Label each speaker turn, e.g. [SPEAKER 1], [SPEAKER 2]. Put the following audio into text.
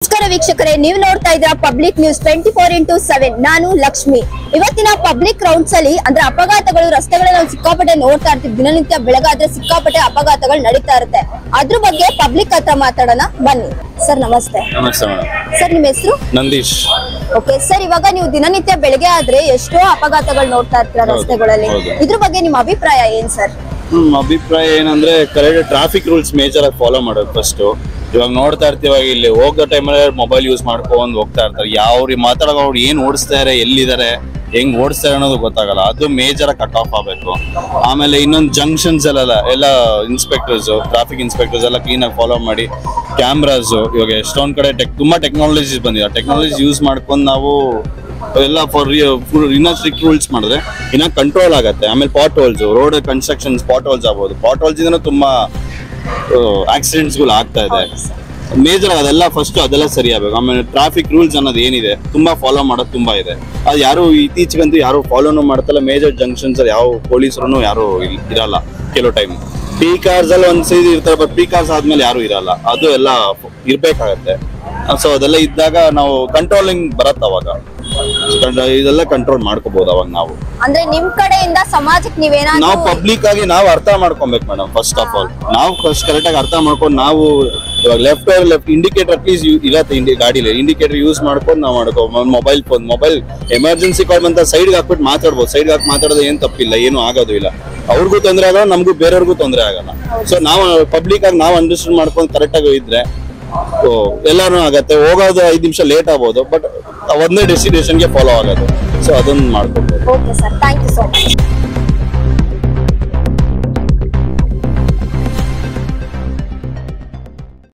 [SPEAKER 1] ನಮಸ್ಕಾರ ವೀಕ್ಷಕರೇ, ನೀವು ನೋಡ್ತಾ ಇದ್ದೀರಾ ಪಬ್ಲಿಕ್ ನ್ಯೂಸ್ 24x7. ನಾನು ಲಕ್ಷ್ಮಿ. ಇವತ್ತಿನ ಪಬ್ಲಿಕ್ ರೌಂಡ್ಸ್ ಅಲ್ಲಿ ಅಂದ್ರೆ ಅಪಘಾತಗಳು ರಸ್ತೆಗಳಲ್ಲಿ ಸಿಕ್ಕಾಪಟ್ಟೆ ನೋಡ್ತಾ ಇರ್ತೀವಿ. ದಿನನಿತ್ಯ ಬೆಳಗಾದ್ರೆ ಸಿಕ್ಕಾಪಟ್ಟೆ ಅಪಘಾತಗಳು ನಡೀತಾ ಇರುತ್ತೆ. ಅದ್ರ ಬಗ್ಗೆ ಪಬ್ಲಿಕ್ ಹತ್ರ ಮಾತಾಡೋಣ ಬನ್ನಿ. ಸರ್ ನಮಸ್ತೆ.
[SPEAKER 2] ನಮಸ್ತೆ ಮೇಡಮ್.
[SPEAKER 1] ಸರ್ ನಿಮ್ಮ ಹೆಸರು?
[SPEAKER 2] ನಂದೀಶ್.
[SPEAKER 1] ಓಕೆ ಸರ್, ಇವಾಗ ನೀವು ದಿನನಿತ್ಯ ಬೆಳಗ್ಗೆ ಆದ್ರೆ ಎಷ್ಟೋ ಅಪಘಾತಗಳು ನೋಡ್ತಾ ಇರ್ತೀರಾ ರಸ್ತೆಗಳಲ್ಲಿ. ಇದ್ರ ಬಗ್ಗೆ ನಿಮ್ಮ ಅಭಿಪ್ರಾಯ ಏನ್ ಸರ್?
[SPEAKER 2] ಅಭಿಪ್ರಾಯ ಏನಂದ್ರೆ ಕರೆಕ್ಟ್ ಟ್ರಾಫಿಕ್ ರೂಲ್ಸ್ ಮೇಜರ್ ಆಗಿ ಫಾಲೋ ಮಾಡೋದು ಫಸ್ಟ್. ಇವಾಗ ನೋಡ್ತಾ ಇರ್ತೀವಿ, ಇಲ್ಲಿ ಹೋಗೋ ಟೈಮಲ್ಲಿ ಮೊಬೈಲ್ ಯೂಸ್ ಮಾಡ್ಕೊಂಡು ಹೋಗ್ತಾ ಇರ್ತಾರೆ. ಯಾವ ಮಾತಾಡೋ ಅವ್ರು ಏನ್ ಓಡಿಸ್ತಾರೆ, ಎಲ್ಲಿದ್ದಾರೆ, ಹೆಂಗ್ ಓಡಿಸ್ತಾರೆ ಅನ್ನೋದು ಗೊತ್ತಾಗಲ್ಲ. ಅದು ಮೇಜರ್ ಕಟ್ ಆಫ್ ಆಗ್ಬೇಕು. ಆಮೇಲೆ ಇನ್ನೊಂದು ಜಂಕ್ಷನ್ಸ್ ಎಲ್ಲ ಇನ್ಸ್ಪೆಕ್ಟರ್ಸ್, ಟ್ರಾಫಿಕ್ ಇನ್ಸ್ಪೆಕ್ಟರ್ಸ್ ಎಲ್ಲ ಕ್ಲೀನ್ ಆಗಿ ಫಾಲೋ ಮಾಡಿ, ಕ್ಯಾಮ್ರಾಸ್ ಇವಾಗ ಎಷ್ಟೊಂದ್ ಕಡೆ ತುಂಬಾ ಟೆಕ್ನಾಲಜೀಸ್ ಬಂದಿದೆ. ಟೆಕ್ನಾಲಜಿ ಯೂಸ್ ಮಾಡ್ಕೊಂಡು ನಾವು ಎಲ್ಲ ಇನ್ನ ಸ್ಟ್ರಿಕ್ಟ್ ರೂಲ್ಸ್ ಮಾಡಿದ್ರೆ ಇನ್ನ ಕಂಟ್ರೋಲ್ ಆಗತ್ತೆ. ಆಮೇಲೆ pot holes, road construction pot holes ಆಗ್ಬೋದು. ಪಾಟ್ ಹೋಲ್ಸ್ ಇಂದ ತುಂಬಾ ಆಕ್ಸಿಡೆಂಟ್ಸ್ ಗಳು ಆಗ್ತಾ ಇದೆ. ಮೇಜರ್ ಅದೆಲ್ಲ ಫಸ್ಟ್ ಅದೆಲ್ಲ ಸರಿ ಆಗ್ಬೇಕು. ಆಮೇಲೆ ಟ್ರಾಫಿಕ್ ರೂಲ್ಸ್ ಅನ್ನೋದು ಏನಿದೆ ತುಂಬಾ ಫಾಲೋ ಮಾಡೋದು ತುಂಬಾ ಇದೆ. ಅದು ಯಾರು ಇತ್ತೀಚೆಗಂತೂ ಯಾರು ಫಾಲೋನು ಮಾಡ್ತಲ್ಲ. ಮೇಜರ್ ಜಂಕ್ಷನ್ಸ್ ಯಾವ ಪೊಲೀಸರು ಯಾರು ಇರಲ್ಲ. ಕೆಲವು ಟೈಮ್ ಪಿ ಕಾರ್ಸ್ ಅಲ್ಲಿ ಒಂದ್ ಸೈಡ್ ಇರ್ತಾರೆ, ಬಟ್ ಪಿ ಕಾರ್ಸ್ ಆದ್ಮೇಲೆ ಯಾರು ಇರಲ್ಲ. ಅದು ಎಲ್ಲ ಇರ್ಬೇಕಾಗತ್ತೆ. ಸೊ ಅದೆಲ್ಲ ಇದ್ದಾಗ ನಾವು ಕಂಟ್ರೋಲಿಂಗ್ ಬರತ್ತ. ಅವಾಗ ಇದೆಲ್ಲ ಕಂಟ್ರೋಲ್ ಮಾಡ್ಕೋಬಹುದು. ಅವಾಗ ನಾವು
[SPEAKER 1] ಅಂದ್ರೆ ನಿಮ್ ಕಡೆಯಿಂದ ಸಮಾಜಕ್ಕೆ ನೀವೇನಾದ್ರೂ
[SPEAKER 2] ನಾವು ಪಬ್ಲಿಕ್ ಆಗಿ ನಾವು ಅರ್ಥ ಮಾಡ್ಕೊಬೇಕು ಮೇಡಮ್. ಫಸ್ಟ್ ಆಫ್ ಆಲ್ ನಾವು ಫಸ್ಟ್ ಕರೆಕ್ಟ್ ಆಗಿ ಅರ್ಥ ಮಾಡ್ಕೊಂಡು ನಾವು ಲೆಫ್ಟ್ ಇಂಡಿಕೇಟರ್ ಅಟ್ಲೀಸ್ಟ್ ಇರತ್ತೆ ಗಾಡಿಲಿ. ಇಂಡಿಕೇಟರ್ ಯೂಸ್ ಮಾಡ್ಕೊಂಡು ನಾವು ಮಾಡ್ಕೋ. ಮೊಬೈಲ್ ಎಮರ್ಜೆನ್ಸಿ ಕಾಲ್ ಬಂತ ಸೈಡ್ಗೆ ಹಾಕ್ಬಿಟ್ಟು ಮಾತಾಡ್ಬೋದು. ಸೈಡ್ಗೆ ಹಾಕಿ ಮಾತಾಡೋದು ಏನ್ ತಪ್ಪಿಲ್ಲ, ಏನು ಆಗೋದು ಇಲ್ಲ. ಅವ್ರಿಗೂ ತೊಂದರೆ ಆಗಲ್ಲ, ನಮಗೂ ಬೇರೆಯವ್ರಿಗೂ ತೊಂದರೆ ಆಗಲ್ಲ. ಸೊ ನಾವು ಪಬ್ಲಿಕ್ ಆಗಿ ನಾವು ಅಂಡರ್ಸ್ಟ್ಯಾಂಡ್ ಮಾಡ್ಕೊಂಡು ಕರೆಕ್ಟ್ ಆಗಿ ಇದ್ರೆ ಎಲ್ಲಾನು ಆಗತ್ತೆ. ಹೋಗೋದು 5 ನಿಮಿಷ ಲೇಟ್ ಆಗ್ಬೋದು, ಬಟ್ ಒಂದೇ ಡೆಸ್ಟಿನೇಷನ್ಗೆ ಫಾಲೋ ಆಗೋದು. ಸೊ ಅದನ್ನ ಮಾಡ್ಕೊಬೋದು.
[SPEAKER 1] Okay sir, thank you so much.